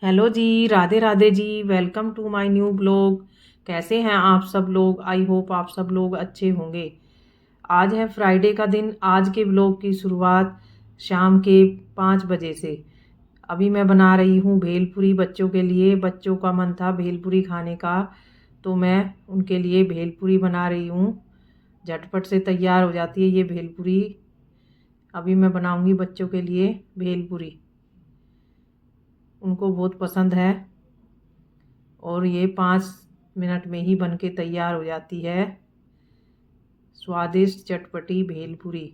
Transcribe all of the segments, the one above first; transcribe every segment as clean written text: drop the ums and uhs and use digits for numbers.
Hello ji, Radhe Radhe ji. Welcome to my new blog. कैसे हैं आप सब लोग? आई होप आप सब लोग अच्छे होंगे। आज है फ्राइडे का दिन। आज के ब्लॉग की शुरुआत शाम के 5 बजे से। अभी मैं बना रही हूँ भेलपुरी बच्चों के लिए। बच्चों का मन था भेलपुरी खाने का, तो मैं उनके लिए भेलपुरी बना रही हूँ। झटपट से तैयार हो जाती है ये भेलपुरी। अभी मैं बनाऊँगी बच्चों के लिए भेलपुरी। उनको बहुत पसंद है और ये 5 मिनट में ही बन के तैयार हो जाती है स्वादिष्ट चटपटी भेलपुरी।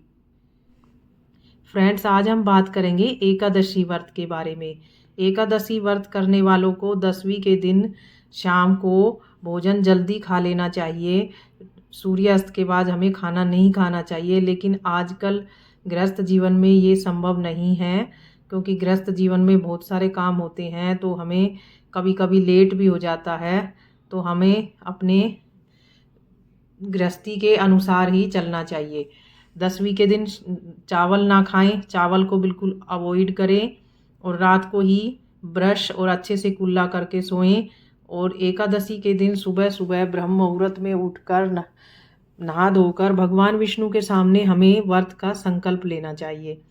फ्रेंड्स, आज हम बात करेंगे एकादशी व्रत के बारे में। एकादशी व्रत करने वालों को 10वीं के दिन शाम को भोजन जल्दी खा लेना चाहिए। सूर्यास्त के बाद हमें खाना नहीं खाना चाहिए, लेकिन आजकल गृहस्थ जीवन में ये संभव नहीं है, क्योंकि गृहस्थ जीवन में बहुत सारे काम होते हैं, तो हमें कभी कभी लेट भी हो जाता है। तो हमें अपने गृहस्थी के अनुसार ही चलना चाहिए। 10वीं के दिन चावल ना खाएं, चावल को बिल्कुल अवॉइड करें और रात को ही ब्रश और अच्छे से कुल्ला करके सोएं। और एकादशी के दिन सुबह सुबह ब्रह्म मुहूर्त में उठकर नहा धोकर भगवान विष्णु के सामने हमें व्रत का संकल्प लेना चाहिए।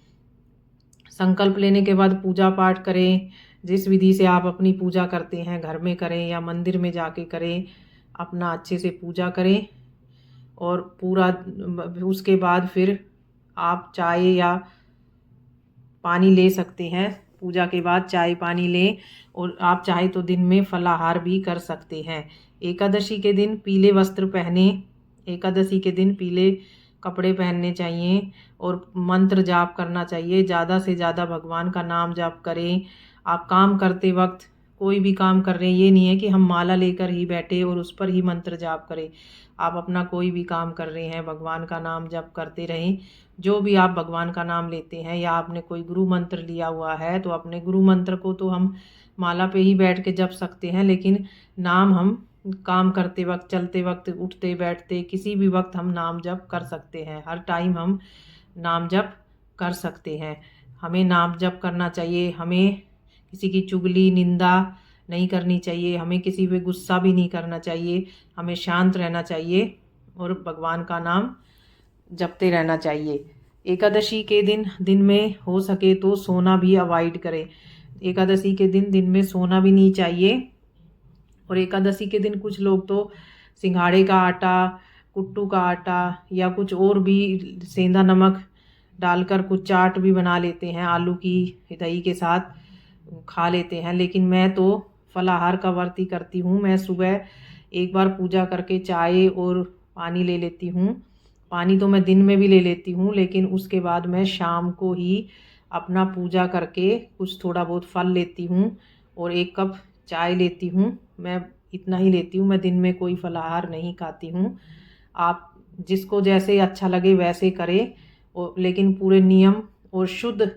संकल्प लेने के बाद पूजा पाठ करें। जिस विधि से आप अपनी पूजा करते हैं घर में करें या मंदिर में जाके करें, अपना अच्छे से पूजा करें। और पूरा उसके बाद फिर आप चाय या पानी ले सकते हैं। पूजा के बाद चाय पानी लें, और आप चाहे तो दिन में फलाहार भी कर सकते हैं। एकादशी के दिन पीले वस्त्र पहने। एकादशी के दिन पीले कपड़े पहनने चाहिए और मंत्र जाप करना चाहिए। ज़्यादा से ज़्यादा भगवान का नाम जाप करें। आप काम करते वक्त कोई भी काम कर रहे हैं, ये नहीं है कि हम माला लेकर ही बैठे और उस पर ही मंत्र जाप करें। आप अपना कोई भी काम कर रहे हैं, भगवान का नाम जप करते रहें। जो भी आप भगवान का नाम लेते हैं, या आपने कोई गुरु मंत्र लिया हुआ है तो अपने गुरु मंत्र को तो हम माला पे ही बैठ के जप सकते हैं, लेकिन नाम हम काम करते वक्त, चलते वक्त, उठते बैठते किसी भी वक्त हम नाम जप कर सकते हैं। हर टाइम हम नाम जप कर सकते हैं। हमें नाम जप करना चाहिए। हमें किसी की चुगली निंदा नहीं करनी चाहिए। हमें किसी पे गुस्सा भी नहीं करना चाहिए। हमें शांत रहना चाहिए और भगवान का नाम जपते रहना चाहिए। एकादशी के दिन में हो सके तो सोना भी अवॉइड करें। एकादशी के दिन में सोना भी नहीं चाहिए। और एकादशी के दिन कुछ लोग तो सिंघाड़े का आटा, कुट्टू का आटा या कुछ और भी सेंधा नमक डालकर कुछ चाट भी बना लेते हैं, आलू की दही के साथ खा लेते हैं। लेकिन मैं तो फलाहार का व्रत ही करती हूँ। मैं सुबह एक बार पूजा करके चाय और पानी ले लेती हूँ। पानी तो मैं दिन में भी ले लेती हूँ, लेकिन उसके बाद मैं शाम को ही अपना पूजा करके कुछ थोड़ा बहुत फल लेती हूँ और 1 कप चाय लेती हूँ। मैं इतना ही लेती हूँ। मैं दिन में कोई फलाहार नहीं खाती हूँ। आप जिसको जैसे अच्छा लगे वैसे करें, और लेकिन पूरे नियम और शुद्ध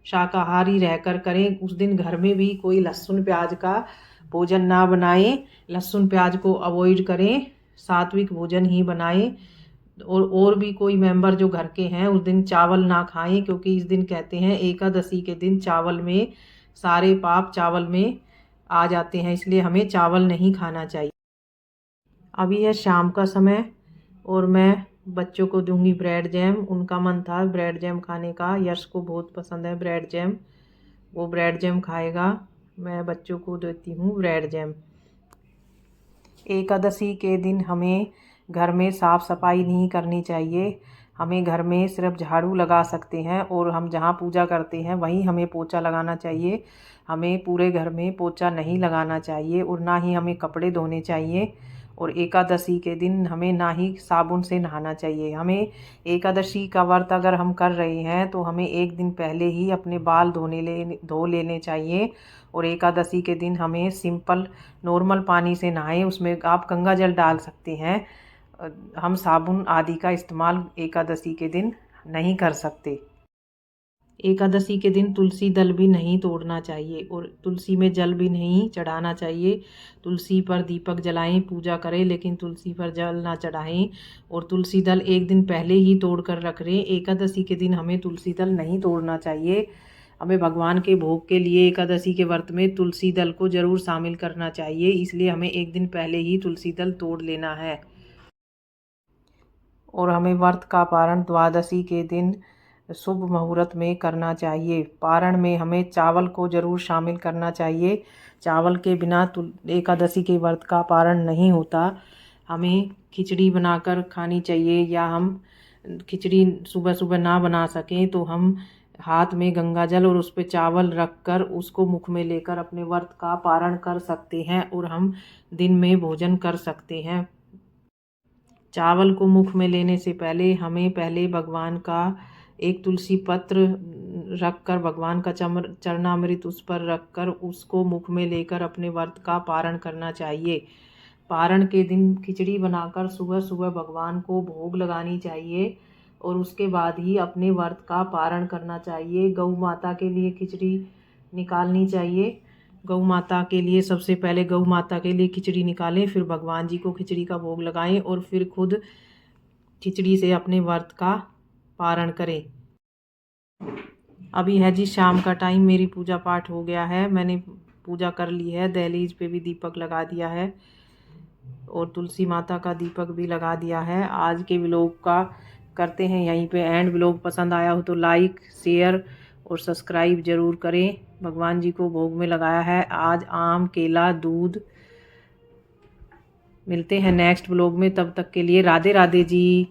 शाकाहारी रहकर करें। उस दिन घर में भी कोई लहसुन प्याज का भोजन ना बनाएं। लहसुन प्याज को अवॉइड करें। सात्विक भोजन ही बनाएं। और भी कोई मेंबर जो घर के हैं उस दिन चावल ना खाएं, क्योंकि इस दिन कहते हैं एकादशी के दिन चावल में सारे पाप चावल में आ जाते हैं, इसलिए हमें चावल नहीं खाना चाहिए। अभी है शाम का समय और मैं बच्चों को दूंगी ब्रेड जैम। उनका मन था ब्रेड जैम खाने का। यश को बहुत पसंद है ब्रेड जैम, वो ब्रेड जैम खाएगा। मैं बच्चों को देती हूँ ब्रेड जैम। एकादशी के दिन हमें घर में साफ़ सफाई नहीं करनी चाहिए। हमें घर में सिर्फ झाड़ू लगा सकते हैं, और हम जहाँ पूजा करते हैं वहीं हमें पोछा लगाना चाहिए। हमें पूरे घर में पोछा नहीं लगाना चाहिए, और ना ही हमें कपड़े धोने चाहिए। और एकादशी के दिन हमें ना ही साबुन से नहाना चाहिए। हमें एकादशी का व्रत अगर हम कर रहे हैं तो हमें एक दिन पहले ही अपने बाल धो लेने चाहिए। और एकादशी के दिन हमें सिंपल नॉर्मल पानी से नहाएं। उसमें आप गंगा जल डाल सकते हैं। हम साबुन आदि का इस्तेमाल एकादशी के दिन नहीं कर सकते। एकादशी के दिन तुलसी दल भी नहीं तोड़ना चाहिए, और तुलसी में जल भी नहीं चढ़ाना चाहिए। तुलसी पर दीपक जलाएं, पूजा करें, लेकिन तुलसी पर जल ना चढ़ाएं। और तुलसी दल एक दिन पहले ही तोड़ कर रख लें। एकादशी के दिन हमें तुलसी दल नहीं तोड़ना चाहिए। हमें भगवान के भोग के लिए एकादशी के व्रत में तुलसी दल को ज़रूर शामिल करना चाहिए, इसलिए हमें एक दिन पहले ही तुलसी दल तोड़ लेना है। और हमें व्रत का पारण द्वादशी के दिन शुभ मुहूर्त में करना चाहिए। पारण में हमें चावल को ज़रूर शामिल करना चाहिए। चावल के बिना एकादशी के व्रत का पारण नहीं होता। हमें खिचड़ी बनाकर खानी चाहिए, या हम खिचड़ी सुबह सुबह ना बना सकें तो हम हाथ में गंगा जल और उस पर चावल रख कर उसको मुख में लेकर अपने व्रत का पारण कर सकते हैं और हम दिन में भोजन कर सकते हैं। चावल को मुख में लेने से पहले हमें पहले भगवान का एक तुलसी पत्र रख कर, भगवान का चरणामृत उस पर रख कर उसको मुख में लेकर अपने व्रत का पारण करना चाहिए। पारण के दिन खिचड़ी बनाकर सुबह सुबह भगवान को भोग लगानी चाहिए और उसके बाद ही अपने व्रत का पारण करना चाहिए। गौ माता के लिए खिचड़ी निकालनी चाहिए। गौ माता के लिए सबसे पहले गौ माता के लिए खिचड़ी निकालें, फिर भगवान जी को खिचड़ी का भोग लगाएं और फिर खुद खिचड़ी से अपने व्रत का पारण करें। अभी है जी शाम का टाइम, मेरी पूजा पाठ हो गया है, मैंने पूजा कर ली है। दहलीज पे भी दीपक लगा दिया है और तुलसी माता का दीपक भी लगा दिया है। आज के व्लॉग का करते हैं यहीं पे एंड। व्लॉग पसंद आया हो तो लाइक, शेयर और सब्सक्राइब ज़रूर करें। भगवान जी को भोग में लगाया है आज आम, केला, दूध। मिलते हैं नेक्स्ट व्लॉग में, तब तक के लिए राधे राधे जी।